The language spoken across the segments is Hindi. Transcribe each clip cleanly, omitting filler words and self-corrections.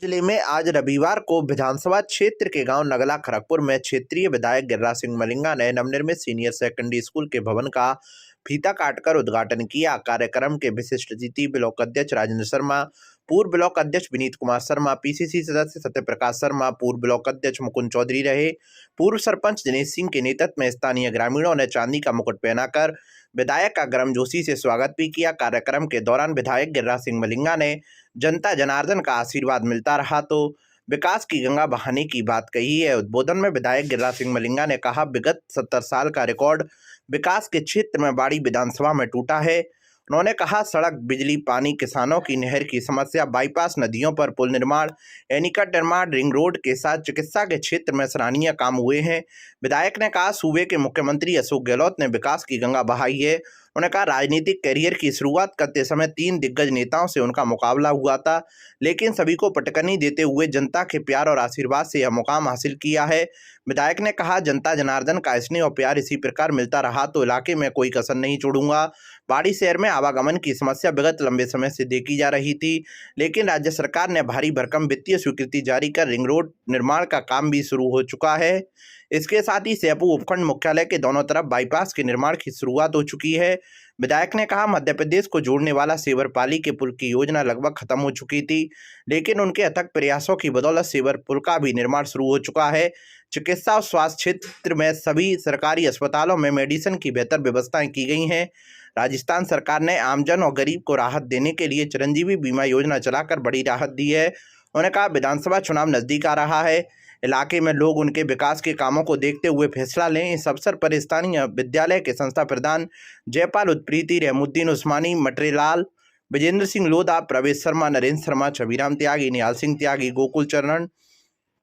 जिले में आज रविवार को विधानसभा क्षेत्र के गांव नगला खड़गपुर में क्षेत्रीय विधायक गिरिराज सिंह मलिंगा ने नवनिर्मित सीनियर सेकेंडरी स्कूल के भवन का फीता काटकर उद्घाटन किया। कार्यक्रम के विशिष्ट अतिथि ब्लॉक अध्यक्ष राजेंद्र शर्मा, पूर्व ब्लॉक अध्यक्ष विनीत कुमार शर्मा, पीसीसी सदस्य सत्यप्रकाश शर्मा, पूर्व ब्लॉक अध्यक्ष मुकुंद चौधरी रहे। पूर्व सरपंच दिनेश सिंह के नेतृत्व में स्थानीय ग्रामीणों ने चांदी का मुकुट पहनाकर विधायक का गर्मजोशी से स्वागत भी किया। कार्यक्रम के दौरान विधायक गिरिराज सिंह मलिंगा ने जनता जनार्दन का आशीर्वाद मिलता रहा तो विकास की गंगा बहाने की बात कही है। उद्बोधन में विधायक गिरिराज सिंह मलिंगा ने कहा, विगत 70 साल का रिकॉर्ड विकास के क्षेत्र में बाड़ी विधानसभा में टूटा है। उन्होंने कहा, सड़क, बिजली, पानी, किसानों की नहर की समस्या, बाईपास, नदियों पर पुल निर्माण, एनीकट निर्माण, रिंग रोड के साथ चिकित्सा के क्षेत्र में सराहनीय काम हुए हैं। विधायक ने कहा, सूबे के मुख्यमंत्री अशोक गहलोत ने विकास की गंगा बहाई है। उन्होंने कहा, राजनीतिक करियर की शुरुआत करते समय 3 दिग्गज नेताओं से उनका मुकाबला हुआ था, लेकिन सभी को पटकनी देते हुए जनता के प्यार और आशीर्वाद से यह मुकाम हासिल किया है। विधायक ने कहा, जनता जनार्दन का स्नेह और प्यार इसी प्रकार मिलता रहा तो इलाके में कोई कसर नहीं छोड़ूंगा। बाड़ी शहर में आवागमन की समस्या विगत लंबे समय से देखी जा रही थी, लेकिन राज्य सरकार ने भारी भरकम वित्तीय स्वीकृति जारी कर रिंग रोड निर्माण का काम भी शुरू हो चुका है। इसके साथ ही सेपू उपखंड मुख्यालय के दोनों तरफ बाईपास के निर्माण की शुरुआत हो चुकी है। विधायक ने कहा, मध्य प्रदेश को जोड़ने वाला सेवरपाली के पुल की योजना लगभग खत्म हो चुकी थी, लेकिन उनके अथक प्रयासों की बदौलत सेवर पुल का भी निर्माण शुरू हो चुका है। चिकित्सा और स्वास्थ्य क्षेत्र में सभी सरकारी अस्पतालों में मेडिसिन की बेहतर व्यवस्थाएं की गई हैं। राजस्थान सरकार ने आमजन और गरीब को राहत देने के लिए चिरंजीवी बीमा योजना चलाकर बड़ी राहत दी है। उन्होंने कहा, विधानसभा चुनाव नजदीक आ रहा है, इलाके में लोग उनके विकास के कामों को देखते हुए फैसला लें। इस अवसर पर स्थानीय विद्यालय के संस्था प्रधान जयपाल उत्प्रीति, रहमुद्दीन उस्मानी, मटरीलाल, विजेंद्र सिंह लोधा, प्रवेश शर्मा, नरेंद्र शर्मा, छबीराम त्यागी, निहाल सिंह त्यागी, गोकुल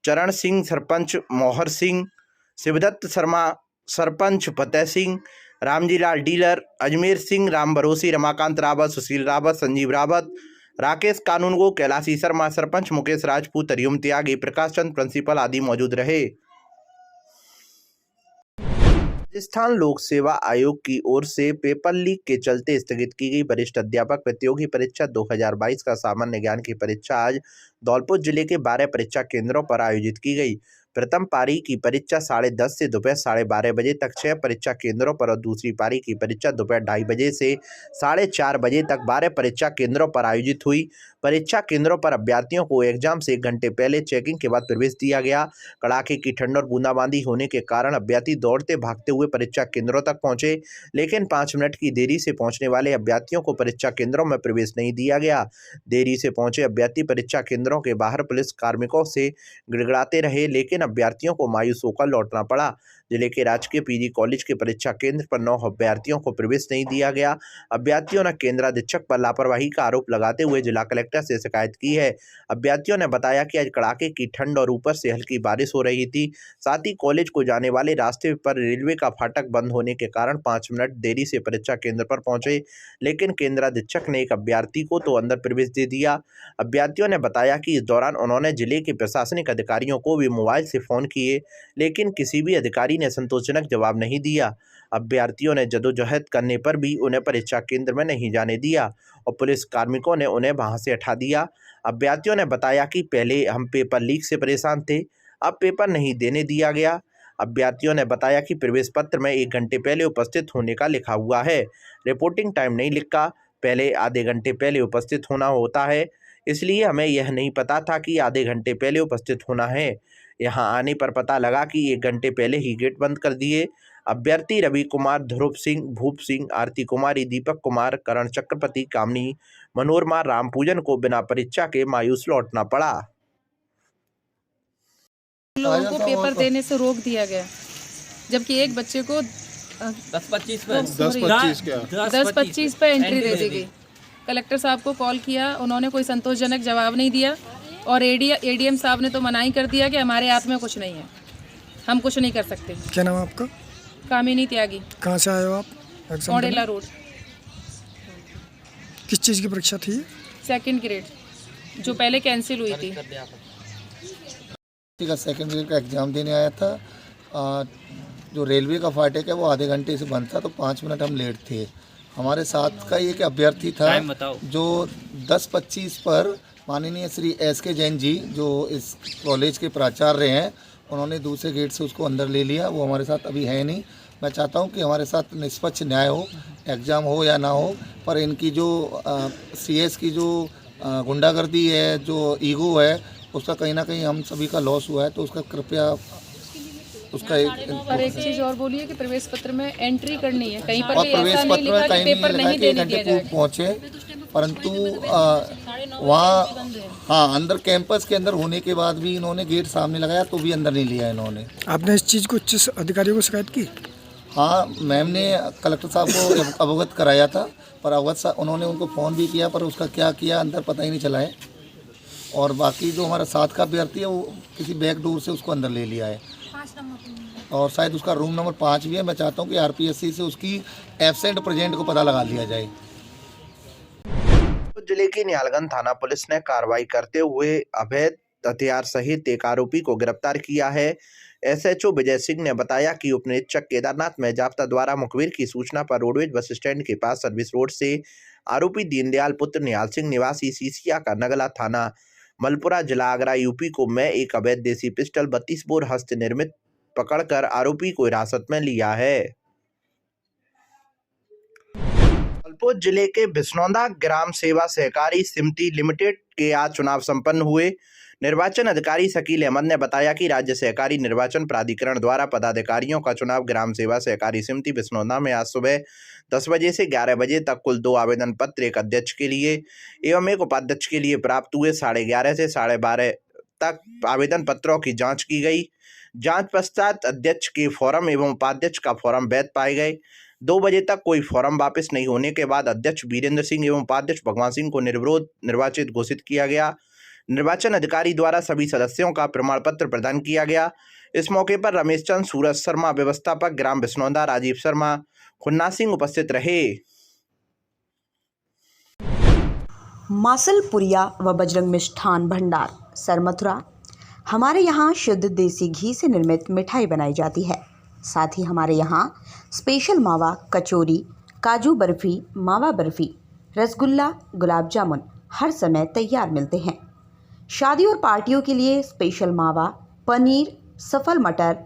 चरण सिंह, सरपंच मोहर सिंह, शिवदत्त शर्मा, सरपंच फतेह सिंह, रामजी लाल डीलर, अजमेर सिंह, राम भरोसी, रमाकांत रावत, सुशील रावत, संजीव रावत, राकेश कानूनगो, कैलाशी शर्मा, सरपंच मुकेश राजपूत, हरिओम त्यागी, प्रकाश चंद प्रिंसिपल आदि मौजूद रहे। राजस्थान लोक सेवा आयोग की ओर से पेपर लीक के चलते स्थगित की गई वरिष्ठ अध्यापक प्रतियोगी परीक्षा 2022 का सामान्य ज्ञान की परीक्षा आज धौलपुर जिले के 12 परीक्षा केंद्रों पर आयोजित की गई। प्रथम पारी की परीक्षा 10:30 से दोपहर 12:30 बजे तक 6 परीक्षा केंद्रों पर और दूसरी पारी की परीक्षा दोपहर 2:30 बजे से 4:30 बजे तक 12 परीक्षा केंद्रों पर आयोजित हुई। परीक्षा केंद्रों पर अभ्यर्थियों को एग्जाम से 1 घंटे पहले चेकिंग के बाद प्रवेश दिया गया। कड़ाके की ठंड और बूंदाबांदी होने के कारण अभ्यर्थी दौड़ते भागते हुए परीक्षा केंद्रों तक पहुंचे, लेकिन 5 मिनट की देरी से पहुंचने वाले अभ्यर्थियों को परीक्षा केंद्रों में प्रवेश नहीं दिया गया। देरी से पहुंचे अभ्यर्थी परीक्षा केंद्रों के बाहर पुलिस कार्मिकों से गिड़गिड़ाते रहे, लेकिन अभ्यर्थियों को मायूस होकर लौटना पड़ा। जिले के राजकीय पीजी कॉलेज के परीक्षा केंद्र पर 9 अभ्यर्थियों को प्रवेश नहीं दिया गया। अभ्यर्थियों ने केंद्राधीक्षक पर लापरवाही का आरोप लगाते हुए जिला कलेक्टर से शिकायत की है। अभ्यर्थियों ने बताया कि आज कड़ाके की ठंड और ऊपर से हल्की बारिश हो रही थी, साथ ही कॉलेज को जाने वाले रास्ते पर रेलवे का फाटक बंद होने के कारण 5 मिनट देरी से परीक्षा केंद्र पर पहुंचे, लेकिन केंद्राधीक्षक ने एक अभ्यर्थी को तो अंदर प्रवेश दे दिया। अभ्यर्थियों ने बताया कि इस दौरान उन्होंने जिले के प्रशासनिक अधिकारियों को भी मोबाइल से फोन किए, लेकिन किसी भी अधिकारी ने संतोषजनक जवाब नहीं दिया। अभ्यर्थियों ने जदोजहद करने पर भी उन्हें परीक्षा केंद्र में नहीं जाने दिया और पुलिस कार्मिकों ने उन्हें वहां से हटा दिया। अभ्यर्थियों ने बताया कि पहले हम पेपर लीक से परेशान थे, अब पेपर नहीं देने दिया गया। अभ्यर्थियों ने बताया कि प्रवेश पत्र में 1 घंटे पहले उपस्थित होने का लिखा हुआ है, रिपोर्टिंग टाइम नहीं लिखा, पहले आधे घंटे पहले उपस्थित होना होता है, इसलिए हमें यह नहीं पता था कि आधे घंटे पहले उपस्थित होना है। यहाँ आने पर पता लगा कि 1 घंटे पहले ही गेट बंद कर दिए। अभ्यर्थी रवि कुमार, ध्रुव सिंह, भूप सिंह, आरती कुमारी, दीपक कुमार, करण चक्रवर्ती, कामनी मनोरमा, रामपूजन को बिना परीक्षा के मायूस लौटना पड़ा। लोगों को पेपर देने से रोक दिया गया, जबकि एक बच्चे को 10-25 पे एंट्री दे दी गई। कलेक्टर साहब को कॉल किया, उन्होंने कोई संतोषजनक जवाब नहीं दिया और एडीएम साहब ने तो मनाही कर दिया कि हमारे हाथ में कुछ नहीं है, हम कुछ नहीं कर सकते। क्या नाम है आपका? कामिनी त्यागी। कहाँ से आए हो आप? औडेला रोड। किस चीज़ की परीक्षा थी? 2nd ग्रेड, जो पहले कैंसिल हुई थी। का 2nd ग्रेड का एग्ज़ाम देने आया था। जो रेलवे का फाटक है वो आधे घंटे से बंद था, तो 5 मिनट हम लेट थे। हमारे साथ का एक अभ्यर्थी था जो 10:25 पर माननीय श्री SK जैन जी जो इस कॉलेज के प्राचार्य हैं, उन्होंने दूसरे गेट से उसको अंदर ले लिया। वो हमारे साथ अभी है नहीं। मैं चाहता हूं कि हमारे साथ निष्पक्ष न्याय हो, एग्ज़ाम हो या ना हो, पर इनकी जो CS की जो गुंडागर्दी है, जो ईगो है, उसका कहीं ना कहीं हम सभी का लॉस हुआ है। तो उसका कृपया उसका और एक चीज़ और बोलिए कि प्रवेश पत्र में एंट्री करनी है, कहीं पर और भी प्रवेश ऐसा नहीं पत्र लिखा में कि कहीं नहीं पेपर लिखा नहीं कि 1 देने घंटे दिया पूर्व जाएगा। पहुँचे, परंतु वहाँ हाँ अंदर कैंपस के अंदर होने के बाद भी इन्होंने गेट सामने लगाया तो भी अंदर नहीं लिया इन्होंने। आपने इस चीज़ को उच्च अधिकारियों को शिकायत की? हाँ, मैम ने कलेक्टर साहब को अवगत कराया था, पर उन्होंने उनको फ़ोन भी किया, पर उसका क्या किया अंदर पता ही नहीं चला है। और बाकी जो हमारा साथ का अभ्यर्थी है वो किसी बैक डोर से उसको अंदर ले लिया है, और शायद उसका रूम नंबर 5 भी है। मैं चाहता हूँ कि RPSC से उसकी एब्सेंट प्रेजेंट को पता लगा लिया जाए। जिले की निहालगंज थाना पुलिस ने कार्रवाई करते हुए अवैध हथियार सहित एक आरोपी को गिरफ्तार किया है। SHO विजय सिंह ने बताया कि उप निरीक्षक केदारनाथ मेहजाब्ता द्वारा मुखबिर की सूचना पर रोडवेज बस स्टैंड के पास सर्विस रोड से आरोपी दीनदयाल पुत्र निहाल सिंह निवासी सीसिया का नगला थाना मलपुरा जिला आगरा यूपी को में एक अवैध देसी पिस्टल 32 बोर हस्त निर्मित पकड़कर आरोपी को हिरासत में लिया है। जबलपुर जिले के बिस्नौदा ग्राम सेवा सहकारी समिति लिमिटेड के आज चुनाव संपन्न हुए। निर्वाचन अधिकारी शकील अहमद ने बताया कि राज्य सहकारी निर्वाचन प्राधिकरण द्वारा पदाधिकारियों का चुनाव ग्राम सेवा सहकारी समिति बिस्नौदा में आज सुबह 10 बजे से 11 बजे तक कुल 2 आवेदन पत्र, एक अध्यक्ष के लिए एवं एक उपाध्यक्ष के लिए प्राप्त हुए। 11:30 से 12:30 तक आवेदन पत्रों की जाँच की गई। जाँच पश्चात अध्यक्ष के फॉर्म एवं उपाध्यक्ष का फॉर्म वैध पाए गए। 2 बजे तक कोई फॉर्म वापस नहीं होने के बाद अध्यक्ष वीरेंद्र सिंह एवं उपाध्यक्ष भगवान सिंह को निर्विरोध निर्वाचित घोषित किया गया। निर्वाचन अधिकारी द्वारा सभी सदस्यों का प्रमाण पत्र प्रदान किया गया। इस मौके पर रमेश चंद, सूरज शर्मा व्यवस्थापक ग्राम बिस्नौदा, राजीव शर्मा, खुन्ना सिंह उपस्थित रहे। मासलपुरिया व बजरंग मिष्ठान भंडार सरमथुरा। हमारे यहाँ शुद्ध देसी घी से निर्मित मिठाई बनाई जाती है। साथ ही हमारे यहाँ स्पेशल मावा कचौरी, काजू बर्फ़ी, मावा बर्फ़ी, रसगुल्ला, गुलाब जामुन हर समय तैयार मिलते हैं। शादी और पार्टियों के लिए स्पेशल मावा, पनीर, सफल मटर,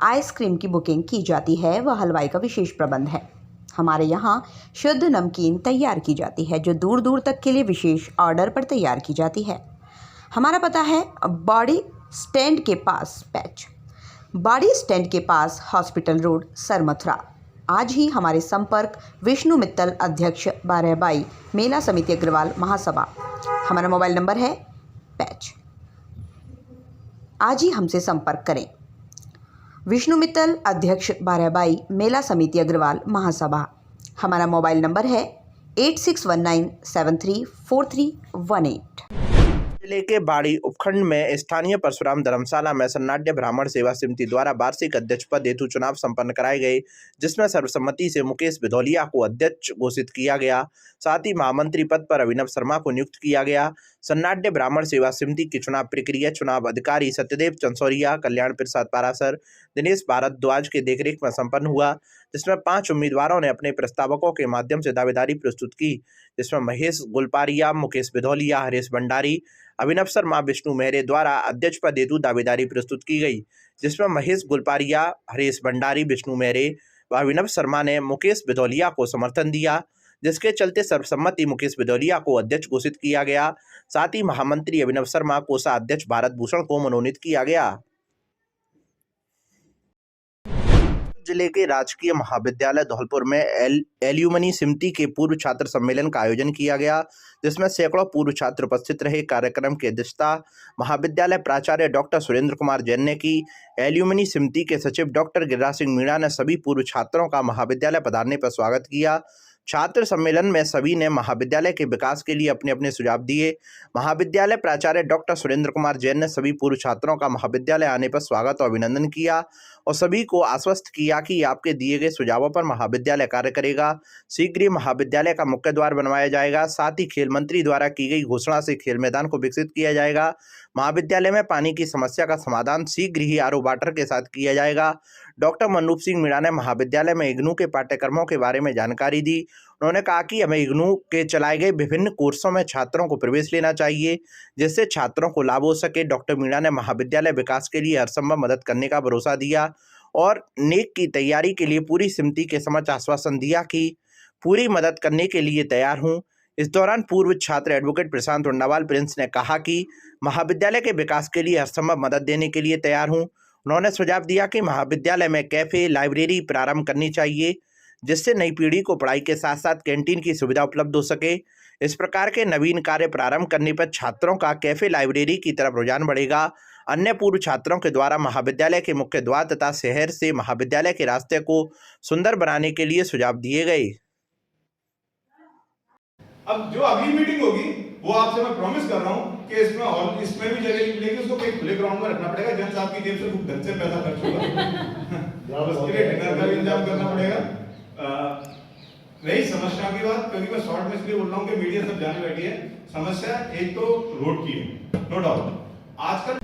आइसक्रीम की बुकिंग की जाती है व हलवाई का विशेष प्रबंध है। हमारे यहाँ शुद्ध नमकीन तैयार की जाती है जो दूर दूर तक के लिए विशेष ऑर्डर पर तैयार की जाती है। हमारा पता है बाड़ी स्टैंड के पास पैच, बाड़ी स्टैंड के पास हॉस्पिटल रोड, सरमथुरा। आज ही हमारे संपर्क विष्णु मित्तल, अध्यक्ष 12/22 मेला समिति अग्रवाल महासभा। हमारा मोबाइल नंबर है पैच। आज ही हमसे संपर्क करें। विष्णु मित्तल, अध्यक्ष 12/22 मेला समिति अग्रवाल महासभा। हमारा मोबाइल नंबर है 8619734318। जिले के बाड़ी उपखंड में स्थानीय परशुराम धर्मशाला में सन्नाट्य ब्राह्मण सेवा समिति द्वारा वार्षिक अध्यक्ष पद हेतु चुनाव संपन्न कराए गए, जिसमें सर्वसम्मति से मुकेश बिधौलिया को अध्यक्ष घोषित किया गया। साथ ही महामंत्री पद पर अभिनव शर्मा को नियुक्त किया गया। सन्नाट्य ब्राह्मण सेवा समिति की चुनाव प्रक्रिया चुनाव अधिकारी सत्यदेव चंसौरिया, कल्याण प्रसाद पारासर, दिनेश भारद्वाज के देखरेख में संपन्न हुआ, जिसमें 5 उम्मीदवारों ने अपने प्रस्तावकों के माध्यम से दावेदारी प्रस्तुत की, जिसमें महेश गुलपारिया, मुकेश बिधौलिया, हरीश भंडारी, अभिनव शर्मा, विष्णु मेहरे द्वारा अध्यक्ष पद हेतु दावेदारी प्रस्तुत की गई, जिसमें महेश गुलपारिया, हरीश भंडारी, विष्णु मेहरे व अभिनव शर्मा ने मुकेश बिधौलिया को समर्थन दिया, जिसके चलते सर्वसम्मति मुकेश बिधौलिया को अध्यक्ष घोषित किया गया। साथ ही महामंत्री अभिनव शर्मा कोषाध्यक्ष भारत भूषण को मनोनीत किया गया। जिले के राजकीय महाविद्यालय धौलपुर में एल्यूमनी समिति के पूर्व छात्र सम्मेलन का आयोजन किया गया, जिसमें सैकड़ों पूर्व छात्र उपस्थित रहे। कार्यक्रम की अध्यक्षता महाविद्यालय प्राचार्य डॉक्टर सुरेंद्र कुमार जैन ने की। एल्यूमनी समिति के सचिव डॉक्टर गिरिराज सिंह मीणा ने सभी पूर्व छात्रों का महाविद्यालय पधारने पर स्वागत किया। छात्र सम्मेलन में सभी ने महाविद्यालय के विकास के लिए अपने अपने सुझाव दिए। महाविद्यालय प्राचार्य डॉक्टर सुरेंद्र कुमार जैन ने सभी पूर्व छात्रों का महाविद्यालय आने पर स्वागत और अभिनंदन किया और सभी को आश्वस्त किया कि आपके दिए गए सुझावों पर महाविद्यालय कार्य करेगा। शीघ्र ही महाविद्यालय का मुख्य द्वार बनवाया जाएगा। साथ ही खेल मंत्री द्वारा की गई घोषणा से खेल मैदान को विकसित किया जाएगा। महाविद्यालय में पानी की समस्या का समाधान शीघ्र ही आरओ वाटर के साथ किया जाएगा। डॉक्टर मनरूप सिंह मीणा ने महाविद्यालय में इग्नू के पाठ्यक्रमों के बारे में जानकारी दी उन्होंने कहा कि हमें इग्नू के चलाए गए विभिन्न कोर्सों में छात्रों को प्रवेश लेना चाहिए, जिससे छात्रों को लाभ हो सके। डॉक्टर मीणा ने महाविद्यालय विकास के लिए हर संभव मदद करने का भरोसा दिया और नेक की तैयारी के लिए पूरी समिति के समक्ष आश्वासन दिया कि पूरी मदद करने के लिए तैयार हूं। इस दौरान पूर्व छात्र एडवोकेट प्रशांत उंडावाल प्रिंस ने कहा कि महाविद्यालय के विकास के लिए हर संभव मदद देने के लिए तैयार हूं। उन्होंने सुझाव दिया कि महाविद्यालय में कैफे, लाइब्रेरी प्रारंभ करनी चाहिए, जिससे नई पीढ़ी को पढ़ाई के साथ साथ कैंटीन की सुविधा उपलब्ध हो सके। इस प्रकार के नवीन कार्य प्रारंभ करने पर छात्रों का कैफे, लाइब्रेरी की तरफ रुझान बढ़ेगा। अन्य पूर्व छात्रों के द्वारा महाविद्यालय के मुख्य द्वार तथा शहर से महाविद्यालय के रास्ते को सुंदर बनाने के लिए सुझाव दिए गए। अब जो अगली मीटिंग होगी वो आपसे मैं प्रॉमिस कर रहा हूँ कि इसमें भी जगह नहीं मिलेगी, उसको कहीं खुले ग्राउंड में रखना पड़ेगा जहां साहब की जेब से खूब ढंग से पैसा खर्च होगा। उसके लिए डिनर का भी इंतजाम करना पड़ेगा। रही समस्या की बात, क्योंकि मैं शॉर्ट में इसलिए बोल रहा हूँ कि मीडिया सब जाने बैठी है। समस्या एक तो रोड की है, नो डाउट। आजकल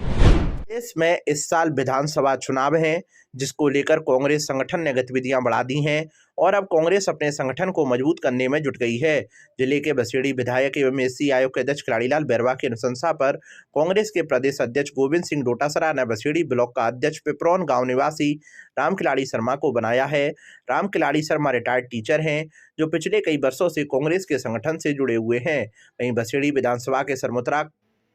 देश में इस साल विधानसभा चुनाव हैं, जिसको लेकर कांग्रेस संगठन ने गतिविधियां बढ़ा दी हैं और अब कांग्रेस अपने संगठन को मजबूत करने में जुट गई है। जिले के बसेड़ी विधायक एवं एससी आयोग के अध्यक्ष खिलाड़ीलाल बैरवा की अनुशंसा पर कांग्रेस के प्रदेश अध्यक्ष गोविंद सिंह डोटासरा ने बसेड़ी ब्लॉक का अध्यक्ष पिपरौन गांव निवासी राम खिलाड़ी शर्मा को बनाया है। राम खिलाड़ी शर्मा रिटायर्ड टीचर हैं, जो पिछले कई वर्षों से कांग्रेस के संगठन से जुड़े हुए हैं। वहीं बसेड़ी विधानसभा के सरमुत्रा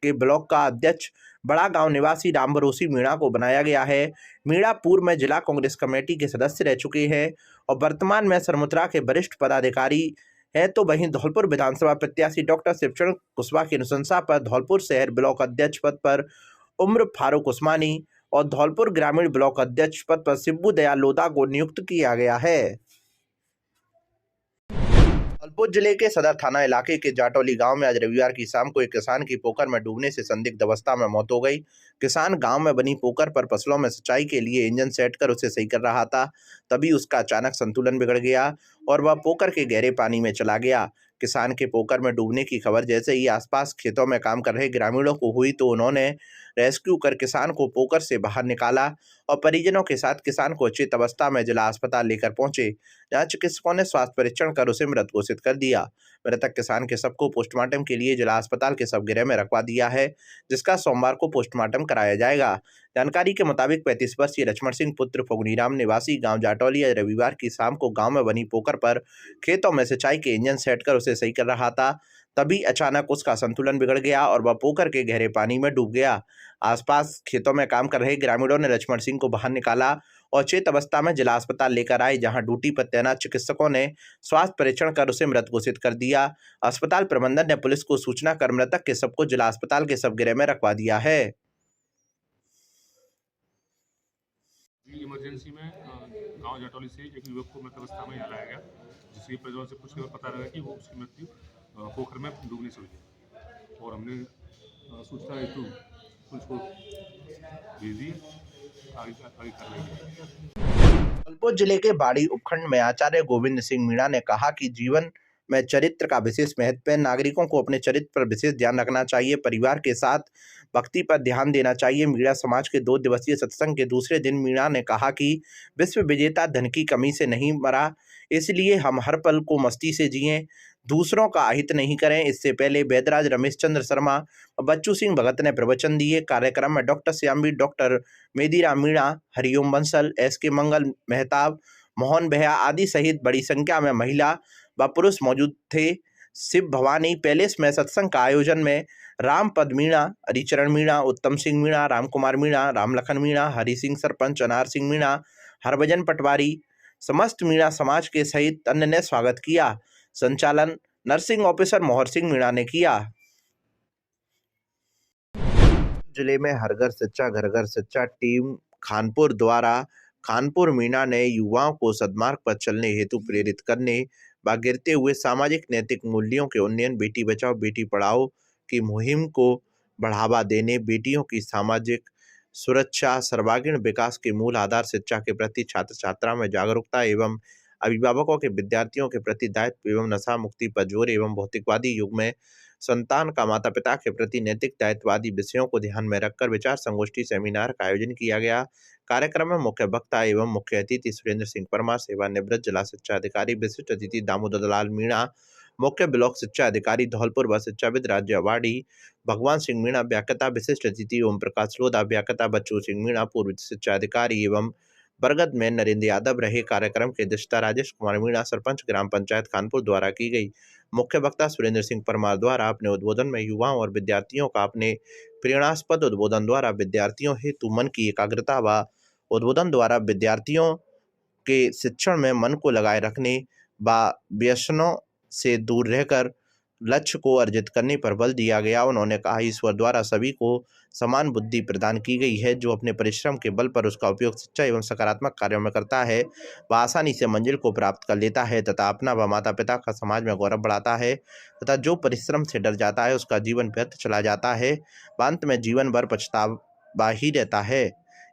के ब्लॉक का अध्यक्ष बड़ा गांव निवासी राम भरोसी मीणा को बनाया गया है। मीणा पूर्व में जिला कांग्रेस कमेटी के सदस्य रह चुके हैं और वर्तमान में सरमुत्रा के वरिष्ठ पदाधिकारी हैं। तो वहीं धौलपुर विधानसभा प्रत्याशी डॉक्टर शिवचरण कुशवाहा की अनुशंसा पर धौलपुर शहर ब्लॉक अध्यक्ष पद पर उम्र फारूक उस्मानी और धौलपुर ग्रामीण ब्लॉक अध्यक्ष पद पर शिब्बू दयाल लोधा को नियुक्त किया गया है। धौलपुर जिले के सदर थाना इलाके के जाटौली गांव में आज रविवार की शाम को एक किसान की पोखर में डूबने से संदिग्ध अवस्था में मौत हो गई। किसान गांव में बनी पोखर पर फसलों में सिंचाई के लिए इंजन सेट कर उसे सही कर रहा था, तभी उसका अचानक संतुलन बिगड़ गया और वह पोखर के गहरे पानी में चला गया। किसान के पोखर में डूबने की खबर जैसे ही आसपास खेतों में काम कर रहे ग्रामीणों को हुई तो उन्होंने रेस्क्यू कर किसान को पोखर से बाहर निकाला और परिजनों के साथ किसान को अचेत अवस्था में जिला अस्पताल लेकर पहुंचे, जहां चिकित्सकों ने स्वास्थ्य परीक्षण कर उसे मृत घोषित कर दिया। मृतक किसान के शव को पोस्टमार्टम के लिए जिला अस्पताल के शवगृह में रखवा दिया है, जिसका सोमवार को पोस्टमार्टम कराया जाएगा। जानकारी के मुताबिक 35 वर्षीय लक्ष्मण सिंह पुत्र फगुनीराम निवासी गांव जाटौली आज रविवार की शाम को गांव में बनी पोखर पर खेतों में सिंचाई के इंजन सेट कर उसे सही कर रहा था, तभी अचानक उसका संतुलन बिगड़ गया और वह पोखर के गहरे पानी में डूब गया। आसपास खेतों में काम कर रहे ग्रामीणों ने लक्ष्मण सिंह को बाहर निकाला और अचेत अवस्था में जिला अस्पताल लेकर आए, जहां ड्यूटी पर तैनात चिकित्सकों ने स्वास्थ्य परीक्षण कर उसे मृत घोषित कर दिया। अस्पताल प्रबंधन ने पुलिस को सूचना कर मृतक के शव को जिला अस्पताल के शवगृह में रखवा दिया है। इमरजेंसी में गांव जाटौली से एक युवक को मृत अवस्था में यहाँ लाया गया, जिसके परिजनों से पूछकर पता लगा कि वो उसकी मृत्यु पोखर में डूबने से हुई है और हमने सूचना हेतु पुलिस को भेज दी। आगे कार्रवाई की। धौलपुर जिले के बाड़ी उपखंड में आचार्य गोविंद सिंह मीणा ने कहा कि जीवन में चरित्र का विशेष महत्व है। नागरिकों को अपने चरित्र पर विशेष ध्यान रखना चाहिए, परिवार के साथ भक्ति पर ध्यान देना चाहिए। मीणा समाज के 2 दिवसीय सत्संग के दूसरे दिन मीणा ने कहा कि विश्व विजेता धन की कमी से नहीं मरा, इसलिए हम हर पल को मस्ती से जिएं, दूसरों का अहित नहीं करें। इससे पहले वैदराज रमेश चंद्र शर्मा और बच्चू सिंह भगत ने प्रवचन दिए। कार्यक्रम में doctor Shyamveer, doctor Mediram Meena, Hariom Bansal, SK Mangal Mehtab, Mohan Beha आदि सहित बड़ी संख्या में महिला व पुरुष मौजूद थे। शिव भवानी पैलेस में सत्संग का आयोजन में रामपद मीणा, हरिचरण मीणा, उत्तम सिंह मीणा, राम कुमार मीणा, रामलखन मीणा, हरि सिंह सरपंच, अनार सिंह मीणा, हरभजन पटवारी, समस्त मीणा समाज के सहित अन्य ने स्वागत किया। संचालन नर्सिंग ऑफिसर मोहर सिंह मीणा ने किया। जिले में हर घर शिक्षा घर घर शिक्षा टीम खानपुर द्वारा खानपुर मीणा ने युवाओं को सद्मार्ग पर चलने हेतु प्रेरित करने व गिरते हुए सामाजिक नैतिक मूल्यों के उन्नयन, बेटी बचाओ बेटी पढ़ाओ की मुहिम को बढ़ावा देने, बेटियों की सामाजिक सुरक्षा, सर्वांगीण विकास के मूल आधार शिक्षा के प्रति छात्र छात्राओं में जागरूकता एवं अभिभावकों के विद्यार्थियों के प्रति दायित्व एवं नशा मुक्ति पर जोर एवं भौतिकवादी युग में संतान का माता पिता के प्रति नैतिक दायित्व आदि विषयों को ध्यान में रखकर विचार संगोष्ठी सेमिनार का आयोजन किया गया। कार्यक्रम में मुख्य वक्ता एवं मुख्य अतिथि सुरेंद्र सिंह परमार, सेवानिवृत्त जिला शिक्षा अधिकारी, विशिष्ट अतिथि दामोदर लाल मीणा, मुख्य ब्लॉक शिक्षा अधिकारी धौलपुर व शिक्षाविद राज्य अवार्डी भगवान सिंह मीणा, व्याख्याता विशिष्ट अतिथि ओम प्रकाश लोधा, व्याख्याता बच्चू सिंह मीणा, पूर्व शिक्षा अधिकारी एवं बरगद में नरेंद्र यादव रहे। कार्यक्रम की अध्यक्षता राजेश कुमार मीणा, सरपंच ग्राम पंचायत खानपुर द्वारा की गई। मुख्य वक्ता सुरेंद्र सिंह परमार द्वारा अपने उद्बोधन में युवाओं और विद्यार्थियों का अपने प्रेरणास्पद उद्बोधन द्वारा विद्यार्थियों हेतु मन की एकाग्रता व उद्बोधन द्वारा विद्यार्थियों के शिक्षण में मन को लगाए रखने व व्यसनों से दूर रहकर लक्ष्य को अर्जित करने पर बल दिया गया। उन्होंने कहा, ईश्वर द्वारा सभी को समान बुद्धि प्रदान की गई है। जो अपने परिश्रम के बल पर उसका उपयोग शिक्षा एवं सकारात्मक कार्यों में करता है वह आसानी से मंजिल को प्राप्त कर लेता है तथा अपना व माता पिता का समाज में गौरव बढ़ाता है तथा जो परिश्रम से डर जाता है उसका जीवन व्यर्थ चला जाता है व अंत में जीवन भर पछतावा ही रहता है।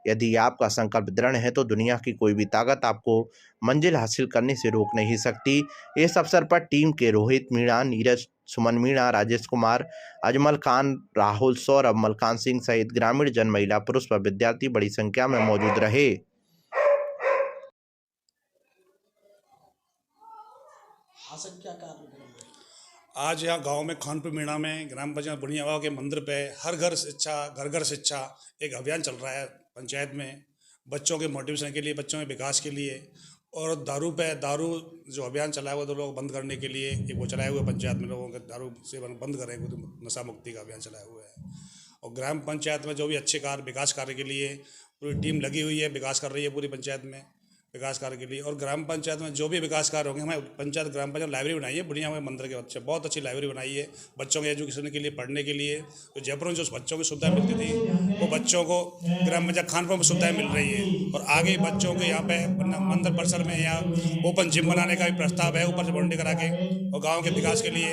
यदि आपका संकल्प दृढ़ है तो दुनिया की कोई भी ताकत आपको मंजिल हासिल करने से रोक नहीं सकती। इस अवसर पर टीम के रोहित मीणा, नीरज, सुमन मीणा, राजेश कुमार, अजमल खान, राहुल, सौरभ, मलकान सिंह सहित ग्रामीण जन, महिला, पुरुष व विद्यार्थी बड़ी संख्या में मौजूद रहे। आज यहाँ गांव में खानपुर मीणा में ग्राम पंचायत बुढ़िया बाबा के मंदिर पे हर घर शिक्षा घर घर शिक्षा एक अभियान चल रहा है पंचायत में, बच्चों के मोटिवेशन के लिए, बच्चों के विकास के लिए। और दारू जो अभियान चलाया हुआ तो लोग बंद करने के लिए एक वो चलाए हुए पंचायत में लोगों के दारू सेवन बंद करेंगे तो नशा मुक्ति का अभियान चलाया हुआ है। और ग्राम पंचायत में जो भी अच्छे कार्य विकास कार्य के लिए पूरी टीम लगी हुई है, विकास कर रही है पूरी पंचायत में विकास कार्य के लिए। और ग्राम पंचायत में जो भी विकास कार्य होंगे, हमारे पंचायत ग्राम पंचायत लाइब्रेरी बनाई है बुढ़िया में मंदिर के बच्चे, बहुत अच्छी लाइब्रेरी बनाई है बच्चों के एजुकेशन के लिए, पढ़ने के लिए। तो जयपुर में जो बच्चों की सुविधाएं मिलती थी वो बच्चों को ग्राम पंचायत खानपुर में सुविधाएं मिल रही है। और आगे बच्चों को यहाँ पे मंदिर परिसर में यहाँ ओपन जिम बनाने का भी प्रस्ताव है, ऊपर से बाउंड्री करा के, और गाँव के विकास के लिए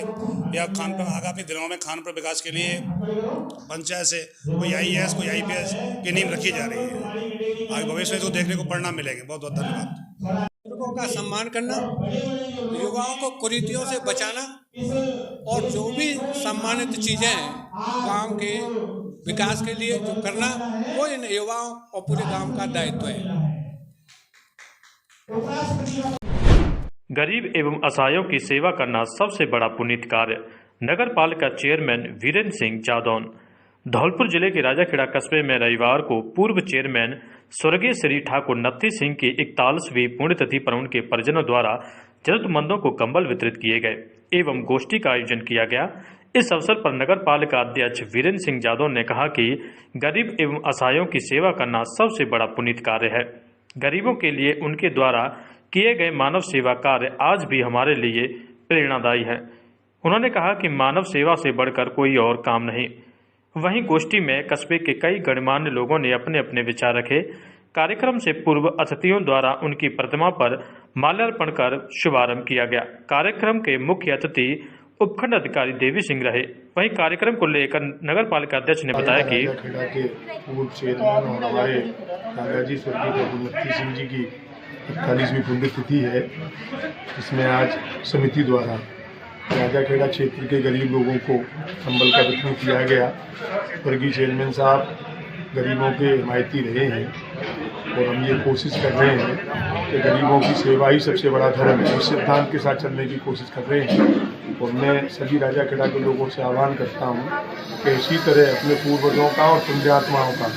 या खानपुर आगामी दिनों में खानपुर विकास के लिए पंचायत से कोई IAS कोई IPS की नींव रखी जा रही है। आगे भविष्य में तो देखने को परिणाम मिलेंगे। बहुत बहुत धन्यवाद। बुजुर्गों का सम्मान करना, युवाओं को कुरीतियों से बचाना और जो भी सम्मानित चीज़ें हैं गांव के विकास के लिए जो करना, वो इन युवाओं और पूरे गांव का दायित्व है। गरीब एवं असहायों की सेवा करना सबसे बड़ा पुनीत कार्य। नगर पालिका चेयरमैन वीरेंद्र सिंह जादौन। धौलपुर जिले के राजाखेड़ा कस्बे में रविवार को पूर्व चेयरमैन स्वर्गीय श्री ठाकुर नत्थी सिंह की 41वीं पुण्यतिथि पर उनके परिजनों द्वारा जरूरतमंदों को कंबल वितरित किए गए एवं गोष्ठी का आयोजन किया गया। इस अवसर पर नगर पालिका अध्यक्ष वीरेंद्र सिंह जादव ने कहा कि गरीब एवं असहायों की सेवा करना सबसे बड़ा पुनीत कार्य है। गरीबों के लिए उनके द्वारा किए गए मानव सेवा कार्य आज भी हमारे लिए प्रेरणादायी है। उन्होंने कहा कि मानव सेवा से बढ़कर कोई और काम नहीं। वहीं गोष्ठी में कस्बे के कई गणमान्य लोगों ने अपने अपने विचार रखे। कार्यक्रम से पूर्व अतिथियों द्वारा उनकी प्रतिमा पर माल्यार्पण कर शुभारंभ किया गया। कार्यक्रम के मुख्य अतिथि उपखंड अधिकारी देवी सिंह रहे। वहीं कार्यक्रम को लेकर नगर पालिका अध्यक्ष ने बताया कि राजाखेड़ा के पूर्व चेयरमैन और हमारे दादाजी स्वर्गीय ठाकुर नत्थी सिंह जी की 41वीं पुण्यतिथि है, जिसमें आज समिति द्वारा राजाखेड़ा क्षेत्र के गरीब लोगों को कंबल का वितरण किया गया। स्वर्गीय चेयरमैन साहब गरीबों के हिमायती रहे हैं और हम ये कोशिश कर रहे हैं कि गरीबों की सेवा ही सबसे बड़ा धर्म है। इस सिद्धांत के साथ चलने की कोशिश कर रहे हैं और मैं सभी राजाखेड़ा के लोगों से आह्वान करता हूँ कि इसी तरह अपने पूर्वजों का और पुण्यात्माओं का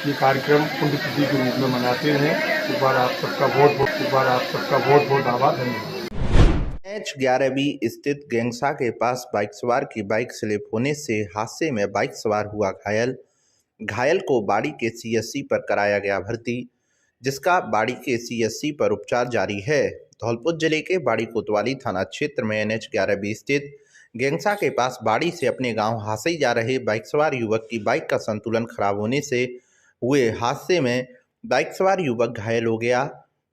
ये कार्यक्रम पुण्यतिथि के रूप में मनाते हैं। एक बार आप सबका बहुत बहुत आभार। धन्यवाद। H11B स्थित गेंगसा के पास बाइक सवार की बाइक स्लिप होने से हादसे में बाइक सवार हुआ घायल को बाड़ी के CSC पर कराया गया भर्ती, जिसका बाड़ी के CSC पर उपचार जारी है। धौलपुर जिले के बाड़ी कोतवाली थाना क्षेत्र में NH11B स्थित गेंगसा के पास बाड़ी से अपने गांव हासई जा रहे बाइक सवार युवक की बाइक का संतुलन खराब होने से हुए हादसे में बाइक सवार युवक घायल हो गया,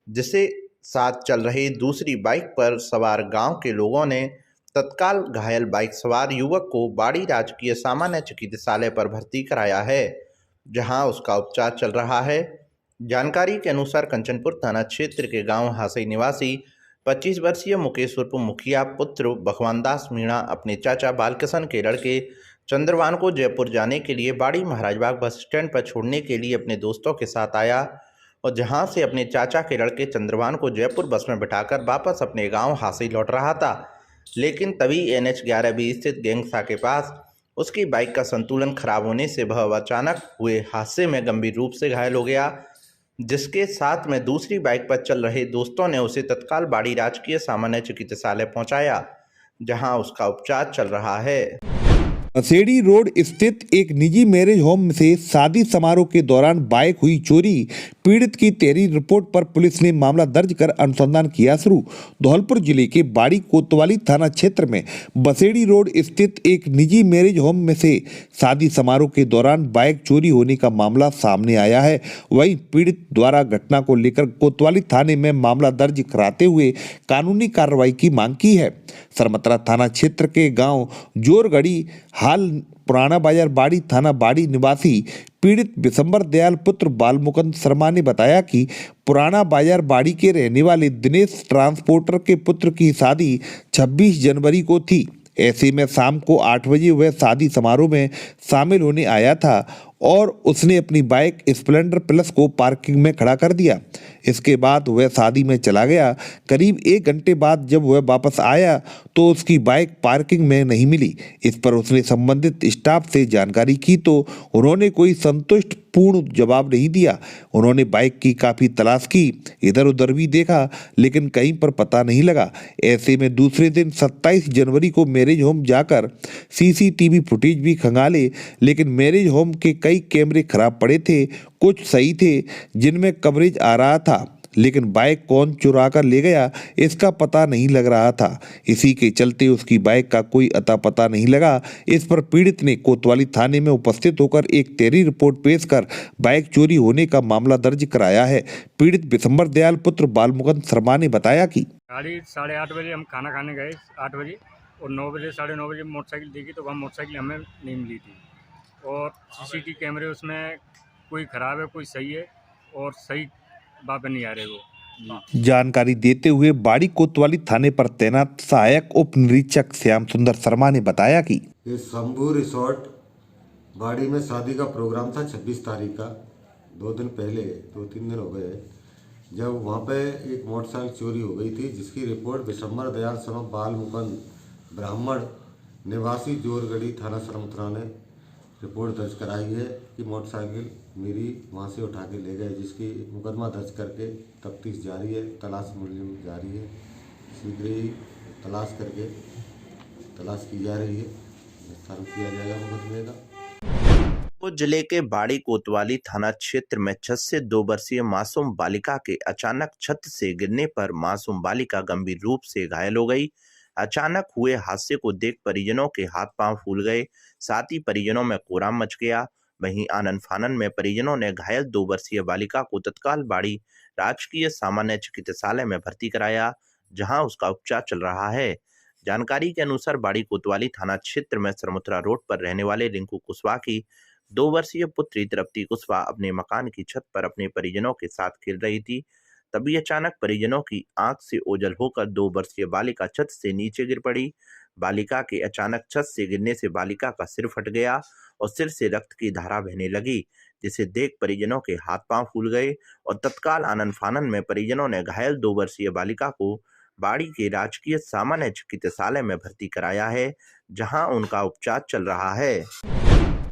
जिसे साथ चल रहे दूसरी बाइक पर सवार गांव के लोगों ने तत्काल घायल बाइक सवार युवक को बाड़ी राजकीय सामान्य चिकित्सालय पर भर्ती कराया है, जहां उसका उपचार चल रहा है। जानकारी के अनुसार कंचनपुर थाना क्षेत्र के गांव हासई निवासी 25 वर्षीय मुकेश उर्फ मुखिया पुत्र भगवान दास मीणा अपने चाचा बालकिशन के लड़के चंद्रवान को जयपुर जाने के लिए बाड़ी महाराजबाग बस स्टैंड पर छोड़ने के लिए अपने दोस्तों के साथ आया और जहां से अपने चाचा के लड़के चंद्रवान को जयपुर बस में बिठाकर वापस अपने गांव हांसी लौट रहा था। लेकिन तभी NH 11B स्थित गेंगसा के पास उसकी बाइक का संतुलन खराब होने से वह अचानक हुए हादसे में गंभीर रूप से घायल हो गया, जिसके साथ में दूसरी बाइक पर चल रहे दोस्तों ने उसे तत्काल बाड़ी राजकीय सामान्य चिकित्सालय पहुंचाया, जहां उसका उपचार चल रहा है। बसेड़ी रोड स्थित एक निजी मैरिज होम से शादी समारोह के दौरान बाइक हुई चोरी। पीड़ित की तहरी रिपोर्ट पर पुलिस ने मामला दर्ज कर अनुसंधान किया शुरू। धौलपुर जिले के बाड़ी कोतवाली थाना क्षेत्र में बसेड़ी रोड स्थित एक निजी मैरिज होम में से शादी समारोह के दौरान बाइक चोरी होने का मामला सामने आया है। वहीं पीड़ित द्वारा घटना को लेकर कोतवाली थाने में मामला दर्ज कराते हुए कानूनी कार्रवाई की मांग की है। सरमतरा थाना क्षेत्र के गांव जोरगढ़ी हाल पुराना बाजार बाड़ी थाना बाड़ी निवासी पीड़ित विशंबर दयाल पुत्र बालमुकुंद शर्मा ने बताया कि पुराना बाजार बाड़ी के रहने वाले दिनेश ट्रांसपोर्टर के पुत्र की शादी 26 जनवरी को थी। ऐसे में शाम को 8 बजे वह शादी समारोह में शामिल होने आया था और उसने अपनी बाइक स्प्लेंडर प्लस को पार्किंग में खड़ा कर दिया। इसके बाद वह शादी में चला गया। करीब 1 घंटे बाद जब वह वापस आया तो उसकी बाइक पार्किंग में नहीं मिली। इस पर उसने संबंधित स्टाफ से जानकारी की तो उन्होंने कोई संतुष्ट पूर्ण जवाब नहीं दिया। उन्होंने बाइक की काफ़ी तलाश की, इधर उधर भी देखा, लेकिन कहीं पर पता नहीं लगा। ऐसे में दूसरे दिन 27 जनवरी को मैरिज होम जाकर CCTV फुटेज भी खंगाले, लेकिन मैरिज होम के कई कैमरे खराब पड़े थे, कुछ सही थे जिनमें कवरेज आ रहा था, लेकिन बाइक कौन चुरा कर ले गया इसका पता नहीं लग रहा था। इसी के चलते उसकी बाइक का कोई अता पता नहीं लगा। इस पर पीड़ित ने कोतवाली थाने में उपस्थित होकर एक तहरीर रिपोर्ट पेश कर बाइक चोरी होने का मामला दर्ज कराया है। पीड़ित विशंबर दयाल पुत्र बालमुकुंद शर्मा ने बताया कि गाड़ी 8:30 बजे हम खाना खाने गए 8 बजे और 9 बजे 9:30 बजे मोटरसाइकिल देखी तो वहाँ मोटरसाइकिल हमें नहीं मिली थी और CCTV कैमरे उसमें कोई ख़राब है कोई सही है और सही बात नहीं आ रहे वो। जानकारी देते हुए बाड़ी कोतवाली थाने पर तैनात सहायक उप निरीक्षक श्याम सुंदर शर्मा ने बताया कि ये शंभू रिसोर्ट बाड़ी में शादी का प्रोग्राम था 26 तारीख का। 2 दिन पहले 2-3 दिन हो गए जब वहाँ पे एक मोटरसाइकिल चोरी हो गई थी, जिसकी रिपोर्ट विशंबर दयाल शर्मा बालमुकुंद ब्राह्मण निवासी जोरगढ़ी थाना सरमथरा ने रिपोर्ट दर्ज कराई है कि मोटरसाइकिल मेरी वहाँ से उठा के ले गए, जिसकी मुकदमा दर्ज करके तफ्तीश जारी है, तलाश मूल्य जारी है। शीघ्र ही तलाश करके तलाश की जा रही है, निस्तारण किया जाएगा मुकदमे का। जिले के बाड़ी कोतवाली थाना क्षेत्र में छत से 2 वर्षीय मासूम बालिका के अचानक छत से गिरने पर मासूम बालिका गंभीर रूप से घायल हो गई। अचानक हुए हादसे को देख परिजनों के हाथ पांव फूल गए, साथ ही परिजनों में कोहराम मच गया। वहीं आनन फानन में परिजनों ने घायल 2 वर्षीय बालिका को तत्काल बाड़ी राजकीय सामान्य चिकित्सालय में भर्ती कराया, जहां उसका उपचार चल रहा है। जानकारी के अनुसार बाड़ी कोतवाली थाना क्षेत्र में सरमुथरा रोड पर रहने वाले रिंकू कुशवाहा की 2 वर्षीय पुत्री तृप्ति कुशवाहा अपने मकान की छत पर अपने परिजनों के साथ खेल रही थी। तभी अचानक परिजनों की आंख से ओझल होकर 2 वर्षीय बालिका छत से नीचे गिर पड़ी। बालिका के अचानक छत से गिरने से बालिका का सिर फट गया और सिर से रक्त की धारा बहने लगी, जिसे देख परिजनों के हाथ पांव फूल गए और तत्काल आनन फानन में परिजनों ने घायल 2 वर्षीय बालिका को बाड़ी के राजकीय सामान्य चिकित्सालय में भर्ती कराया है, जहां उनका उपचार चल रहा है।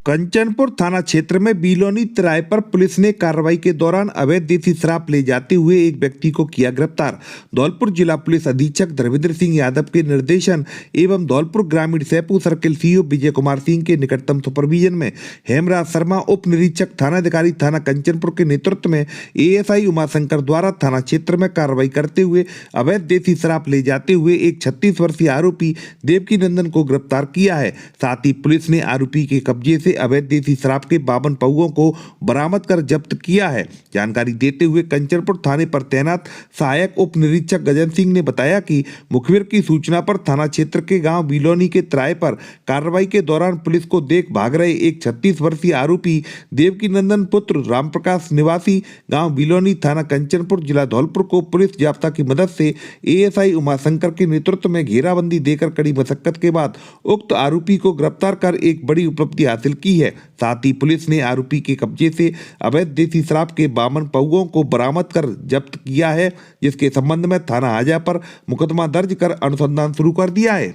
कंचनपुर थाना क्षेत्र में बिलोनी तिराहे पर पुलिस ने कार्रवाई के दौरान अवैध देसी शराब ले जाते हुए एक व्यक्ति को किया गिरफ्तार। धौलपुर जिला पुलिस अधीक्षक धर्मेंद्र सिंह यादव के निर्देशन एवं धौलपुर ग्रामीण सैपू सर्किल CO विजय कुमार सिंह के निकटतम सुपरविजन में हेमराज शर्मा उप निरीक्षक थानाधिकारी थाना कंचनपुर के नेतृत्व में ASI उमाशंकर द्वारा थाना क्षेत्र में कार्रवाई करते हुए अवैध देसी शराब ले जाते हुए एक 36 वर्षीय आरोपी देवकी नंदन को गिरफ्तार किया है। साथ ही पुलिस ने आरोपी के कब्जे से अवैध देसी शराब के 52 पउओं को बरामद कर जब्त किया है। जानकारी देते हुए कंचनपुर थाने पर तैनात सहायक उप निरीक्षक गजन सिंह ने बताया कि मुखबिर की सूचना पर थाना क्षेत्र के गांव बिलोनी के त्राय पर कार्रवाई के दौरान पुलिस को देख भाग रहे एक 36 वर्षीय आरोपी देवकी नंदन पुत्र रामप्रकाश निवासी गांव बिलोनी थाना कंचनपुर जिला धौलपुर को पुलिस जाब्ता की मदद से एएसआई उमाशंकर के नेतृत्व में घेराबंदी देकर कड़ी मशक्कत के बाद उक्त आरोपी को गिरफ्तार कर एक बड़ी उपलब्धि हासिल की है। साथ ही पुलिस ने आरोपी के कब्जे से अवैध देसी शराब के 52 पउओं को बरामद कर जब्त किया है, जिसके संबंध में थाना हाजा पर मुकदमा दर्ज कर अनुसंधान शुरू कर दिया है।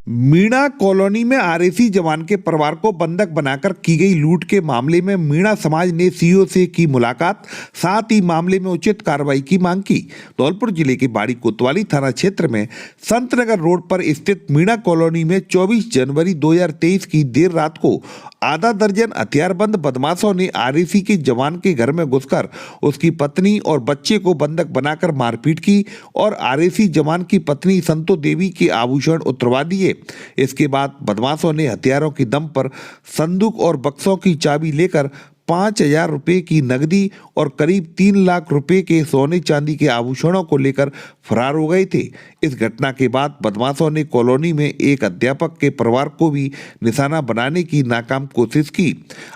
मीणा कॉलोनी में आरएसी जवान के परिवार को बंधक बनाकर की गई लूट के मामले में मीणा समाज ने सीओ से की मुलाकात, साथ ही मामले में उचित कार्रवाई की मांग की। धौलपुर जिले के बाड़ी कोतवाली थाना क्षेत्र में संतनगर रोड पर स्थित मीणा कॉलोनी में 24 जनवरी 2023 की देर रात को आधा दर्जन हथियारबंद बदमाशों ने आरएसी के जवान के घर में घुसकर उसकी पत्नी और बच्चे को बंधक बनाकर मारपीट की और आरएसी जवान की पत्नी संतो देवी के आभूषण उतरवा दिए। इसके बाद बदमाशों ने हथियारों की दम पर संदूक और बक्सों की चाबी लेकर 5,000 रुपए की नकदी और करीब 3 लाख रुपए के सोने चांदी के आभूषणों को लेकर फरार हो गए थे। इस घटना के बाद बदमाशों ने कॉलोनी में एक अध्यापक के परिवार को भी निशाना बनाने की नाकाम कोशिश की।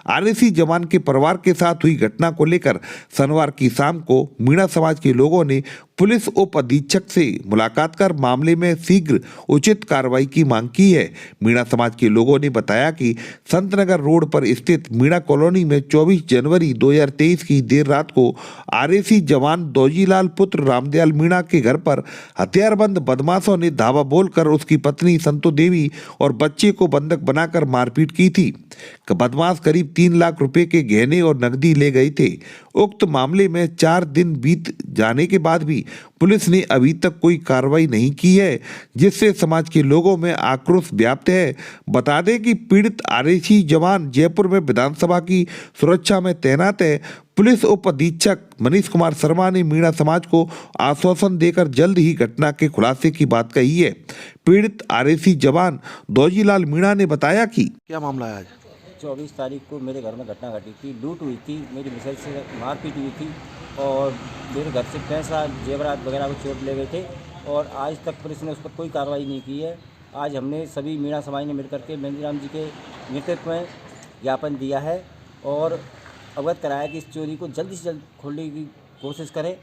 आरएसी जवान के परिवार के साथ हुई घटना को लेकर शनिवार की शाम को मीणा समाज के लोगों ने पुलिस उप अधीक्षक से मुलाकात कर मामले में शीघ्र उचित कार्रवाई की मांग की है। मीणा समाज के लोगों ने बताया कि संतनगर रोड पर स्थित मीणा कॉलोनी में 24 जनवरी 2023 की देर रात को आरएसी जवान दौजीलाल पुत्र रामदयाल मीणा के घर पर हथियारबंद बदमाशों ने धावा बोलकर उसकी पत्नी संतो देवी और बच्चे को बंधक बनाकर मारपीट की थी। बदमाश करीब 3 लाख रुपए के गहने और नकदी ले गए थे। उक्त मामले में 4 दिन बीत जाने के बाद भी पुलिस ने अभी तक कोई कार्रवाई नहीं की है, जिससे समाज के लोगों में आक्रोश व्याप्त है। बता दें कि पीड़ित आरएसी जवान जयपुर में विधानसभा की सुरक्षा में तैनात है। पुलिस उप अधीक्षक मनीष कुमार शर्मा ने मीणा समाज को आश्वासन देकर जल्द ही घटना के खुलासे की बात कही है। पीड़ित आरएसी जवान दौजीलाल मीणा ने बताया कि क्या मामला है आज? 24 तारीख को मेरे घर में घटना घटी थी, लूट हुई थी, मेरी मिसेज से मारपीट हुई थी और मेरे घर से पैसा जेवरात वगैरह को चोट ले गए थे और आज तक पुलिस ने उस पर कोई कार्रवाई नहीं की है। आज हमने सभी मीणा समाज ने मिलकर के मेहंदीराम जी के नेतृत्व में ज्ञापन दिया है और अवगत कराया कि इस चोरी को जल्दी से जल्द खोलने की कोशिश करें